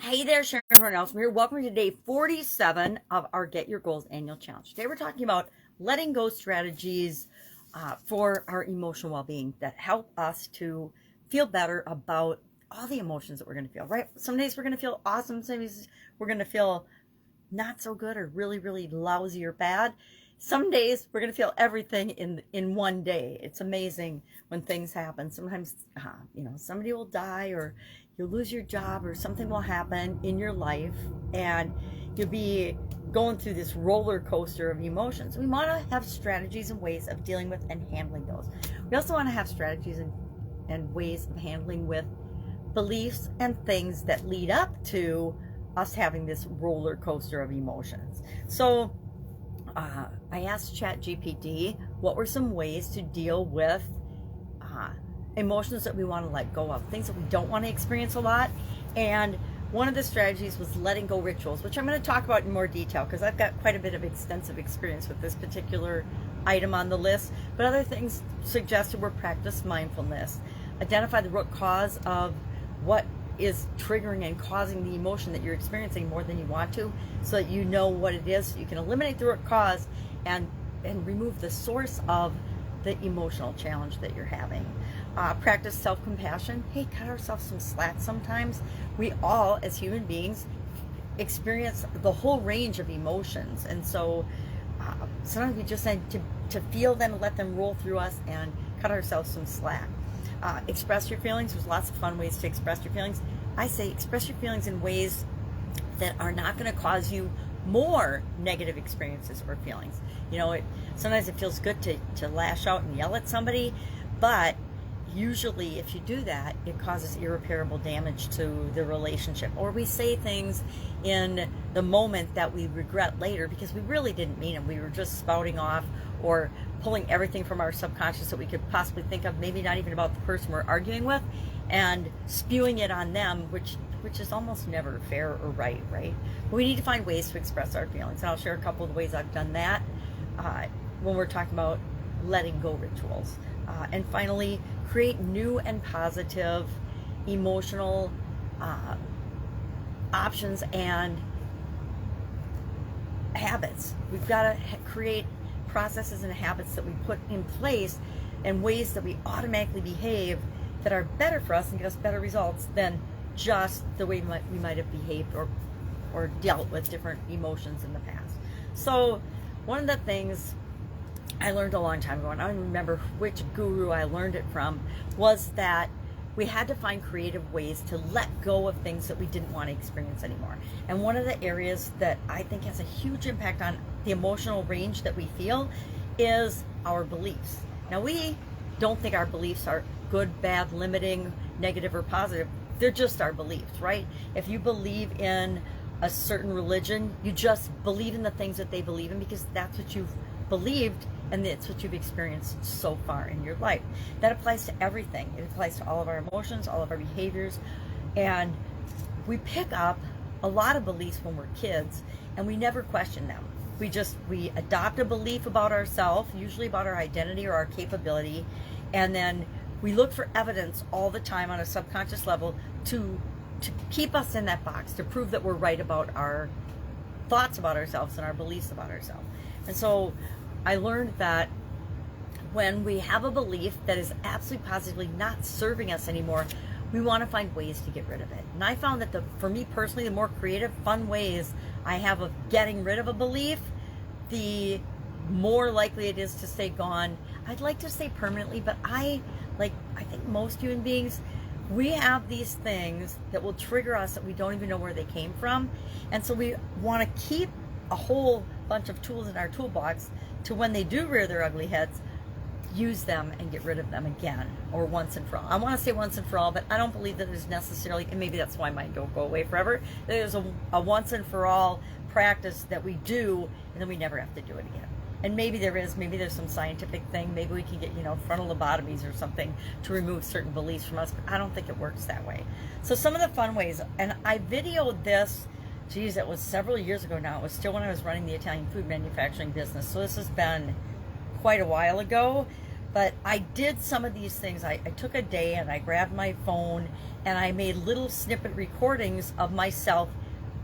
Hey there, Sharon Horne-Ellstrom here. Welcome to day 47 of our Get Your Goals annual challenge. Today we're talking about letting go strategies for our emotional well-being that help us to feel better about all the emotions that we're going to feel, right? Some days we're going to feel awesome. Some days we're going to feel not so good or really, really lousy or bad. Some days we're going to feel everything in one day. It's amazing when things happen. Sometimes, somebody will die or you'll lose your job or something will happen in your life and you'll be going through this roller coaster of emotions. We want to have strategies and ways of dealing with and handling those. We also want to have strategies and ways of handling with beliefs and things that lead up to us having this roller coaster of emotions. So I asked ChatGPT what were some ways to deal with emotions that we want to let go of, things that we don't want to experience a lot. And one of the strategies was letting go rituals, which I'm going to talk about in more detail because I've got quite a bit of extensive experience with this particular item on the list. But other things suggested were practice mindfulness, identify the root cause of what is triggering and causing the emotion that you're experiencing more than you want to, so that you know what it is, so you can eliminate the root cause and remove the source of the emotional challenge that you're having. Practice self-compassion. Hey, cut ourselves some slack sometimes. We all, as human beings, experience the whole range of emotions, and so sometimes we just need to feel them and let them roll through us and cut ourselves some slack. Express your feelings. There's lots of fun ways to express your feelings. I say express your feelings in ways that are not going to cause you more negative experiences or feelings. Sometimes it feels good to lash out and yell at somebody, but usually if you do that, it causes irreparable damage to the relationship. Or we say things in the moment that we regret later because we really didn't mean them. We were just spouting off or pulling everything from our subconscious that we could possibly think of, maybe not even about the person we're arguing with, and spewing it on them, which is almost never fair or right? But we need to find ways to express our feelings. And I'll share a couple of the ways I've done that when we're talking about letting go rituals. And finally, create new and positive emotional options and habits. We've got to create processes and habits that we put in place and ways that we automatically behave that are better for us and get us better results than just the way we might have behaved or dealt with different emotions in the past. So one of the things I learned a long time ago, and I don't remember which guru I learned it from, was that we had to find creative ways to let go of things that we didn't want to experience anymore. And one of the areas that I think has a huge impact on the emotional range that we feel is our beliefs. Now, we don't think our beliefs are good, bad, limiting, negative, or positive. They're just our beliefs, right? If you believe in a certain religion, you just believe in the things that they believe in because that's what you've believed and it's what you've experienced so far in your life. That applies to everything. It applies to all of our emotions, all of our behaviors, and we pick up a lot of beliefs when we're kids and we never question them. We adopt a belief about ourselves, usually about our identity or our capability, and then we look for evidence all the time on a subconscious level to keep us in that box, to prove that we're right about our thoughts about ourselves and our beliefs about ourselves. And so I learned that when we have a belief that is absolutely positively not serving us anymore, we want to find ways to get rid of it. And I found that for me personally, the more creative, fun ways I have of getting rid of a belief, the more likely it is to stay gone. I'd like to say permanently, but I think most human beings, we have these things that will trigger us that we don't even know where they came from. And so we want to keep a whole bunch of tools in our toolbox to when they do rear their ugly heads, use them and get rid of them again, or once and for all. I want to say once and for all, but I don't believe that there's necessarily, and maybe that's why mine don't go away forever, there's a once and for all practice that we do and then we never have to do it again. And maybe there's some scientific thing, maybe we can get, frontal lobotomies or something to remove certain beliefs from us, but I don't think it works that way. So some of the fun ways, and I videoed this, geez, it was several years ago now. It was still when I was running the Italian food manufacturing business. So this has been quite a while ago, But I did some of these things. I took a day and I grabbed my phone and I made little snippet recordings of myself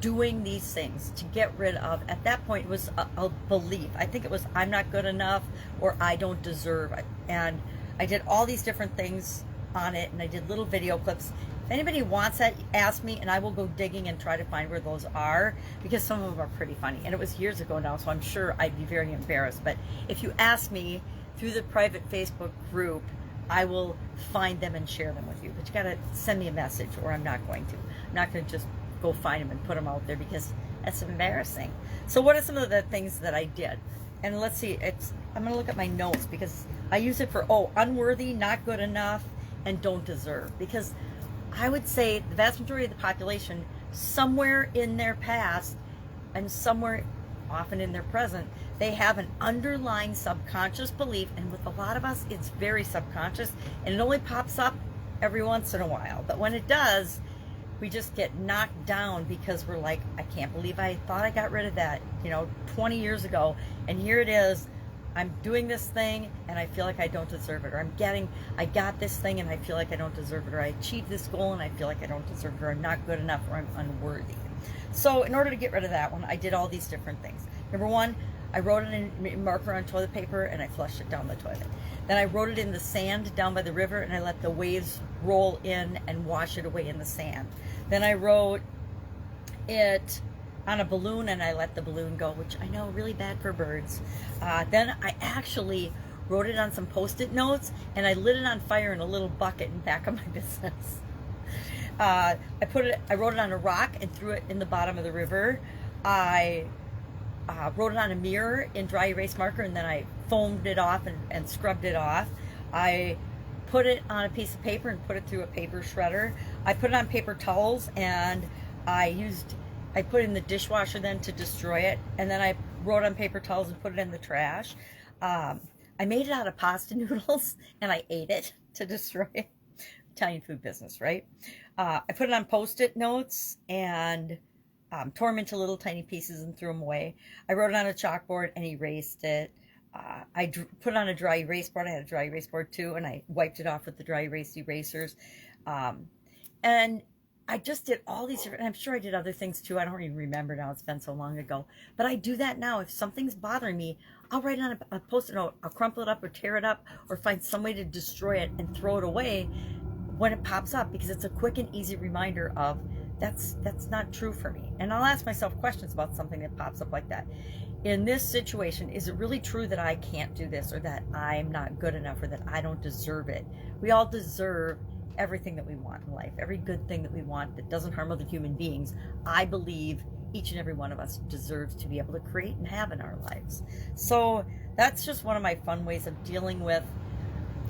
doing these things to get rid of, at that point, it was a belief. I think it was, I'm not good enough, or I don't deserve it. And I did all these different things on it, and I did little video clips. If anybody wants that, ask me, and I will go digging and try to find where those are, because some of them are pretty funny. And it was years ago now, so I'm sure I'd be very embarrassed. But if you ask me through the private Facebook group, I will find them and share them with you. But you gotta send me a message, or I'm not going to. I'm not going to just go find them and put them out there, because that's embarrassing. So what are some of the things that I did? And let's see, I'm gonna look at my notes, because I use it for, unworthy, not good enough, and don't deserve. Because I would say the vast majority of the population, somewhere in their past and somewhere often in their present, they have an underlying subconscious belief, and with a lot of us, it's very subconscious, and it only pops up every once in a while. But when it does, we just get knocked down, because we're like, I can't believe I thought I got rid of that, 20 years ago, and here it is. I'm doing this thing and I feel like I don't deserve it, or I got this thing and I feel like I don't deserve it, or I achieved this goal and I feel like I don't deserve it, or I'm not good enough, or I'm unworthy. So in order to get rid of that one, I did all these different things. Number one, I wrote it in marker on toilet paper and I flushed it down the toilet. Then I wrote it in the sand down by the river, and I let the waves roll in and wash it away in the sand. Then I wrote it on a balloon and I let the balloon go, which I know, really bad for birds. Then I actually wrote it on some Post-it notes and I lit it on fire in a little bucket in back of my business. I wrote it on a rock and threw it in the bottom of the river. I wrote it on a mirror in dry erase marker, and then I foamed it off and scrubbed it off. I put it on a piece of paper and put it through a paper shredder. I put it on paper towels, and I put it in the dishwasher then to destroy it, and then I wrote on paper towels and put it in the trash. I made it out of pasta noodles and I ate it to destroy it. Italian food business, right? I put it on Post-it notes and tore them into little tiny pieces and threw them away. I wrote it on a chalkboard and erased it. I put it on a dry erase board. I had a dry erase board too, and I wiped it off with the dry erase erasers. And I just did all these different, and I'm sure I did other things too. I don't even remember now. It's been so long ago. But I do that now. If something's bothering me, I'll write it on a Post-it note. I'll crumple it up or tear it up or find some way to destroy it and throw it away when it pops up, because it's a quick and easy reminder of that's not true for me. And I'll ask myself questions about something that pops up like that. In this situation, is it really true that I can't do this, or that I'm not good enough, or that I don't deserve it? We all deserve everything that we want in life, every good thing that we want that doesn't harm other human beings. I believe each and every one of us deserves to be able to create and have in our lives. So that's just one of my fun ways of dealing with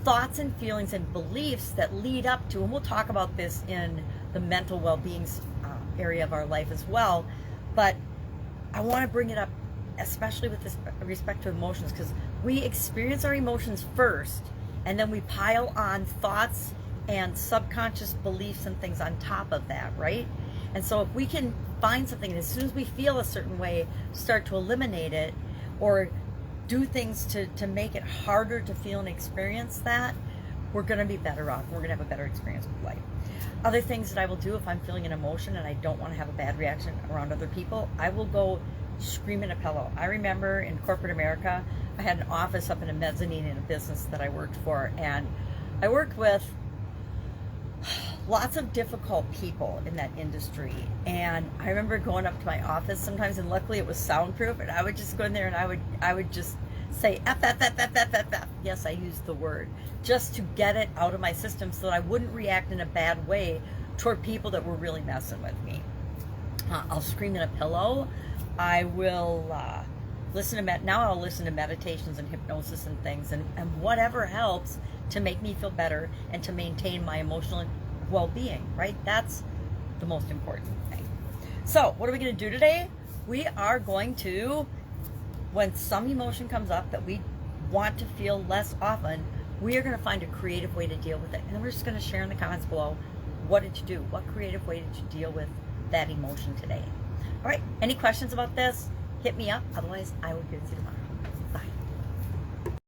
thoughts and feelings and beliefs that lead up to, and we'll talk about this in the mental well-being area of our life as well, but I want to bring it up especially with this respect to emotions, because we experience our emotions first, and then we pile on thoughts and subconscious beliefs and things on top of that, right? And so if we can find something, and as soon as we feel a certain way, start to eliminate it, or do things to make it harder to feel and experience that, we're going to be better off. We're going to have a better experience with life. Other things that I will do if I'm feeling an emotion and I don't want to have a bad reaction around other people, I will go scream in a pillow. I remember in corporate America, I had an office up in a mezzanine in a business that I worked for, and I worked with lots of difficult people in that industry. And I remember going up to my office sometimes, and luckily it was soundproof, and I would just go in there and I would just say F, F, F, F, F, F, F. Yes, I used the word, just to get it out of my system so that I wouldn't react in a bad way toward people that were really messing with me. I'll scream in a pillow. I will listen to meditations and hypnosis and things, and whatever helps to make me feel better and to maintain my emotional well-being, right? That's the most important thing. So what are we going to do today? We are going to, when some emotion comes up that we want to feel less often, we are going to find a creative way to deal with it. And then we're just going to share in the comments below, what did you do? What creative way did you deal with that emotion today? All right, any questions about this? Hit me up. Otherwise, I will see you tomorrow.